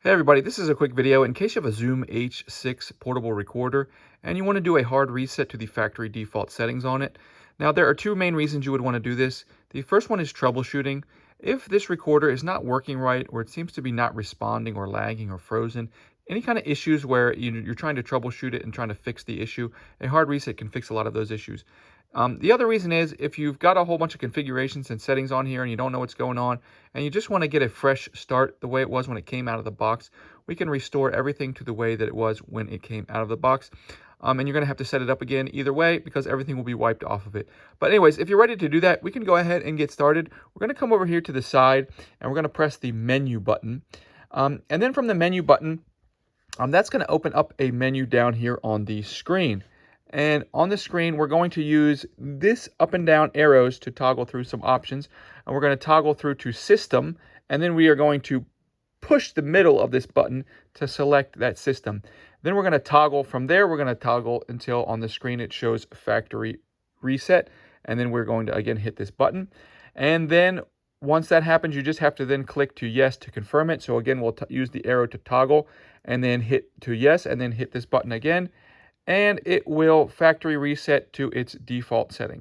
Hey everybody, this is a quick video in case you have a Zoom H6 portable recorder and you want to do a hard reset to the factory default settings on it. Now there are two main reasons you would want to do this. The first one is troubleshooting. If this recorder is not working right, or it seems to be not responding or lagging or frozen, any kind of issues where you're trying to troubleshoot it and trying to fix the issue, a hard reset can fix a lot of those issues. The other reason is if you've got a whole bunch of configurations and settings on here and you don't know what's going on and you just want to get a fresh start the way it was when it came out of the box, we can restore everything to the way that it was when it came out of the box. And you're going to have to set it up again either way because everything will be wiped off of it. But anyways, if you're ready to do that, we can go ahead and get started. We're going to come over here to the side and we're going to press the menu button. And then from the menu button, that's going to open up a menu down here on the screen. And on the screen, we're going to use this up and down arrows to toggle through some options. And we're going to toggle through to System, and then we are going to push the middle of this button to select that system. Then we're going to toggle from there. We're going to toggle until on the screen it shows Factory Reset. And then we're going to, again, hit this button. And then once that happens, you just have to then click to yes to confirm it. So again, we'll use the arrow to toggle and then hit to yes and then hit this button again. And it will factory reset to its default settings.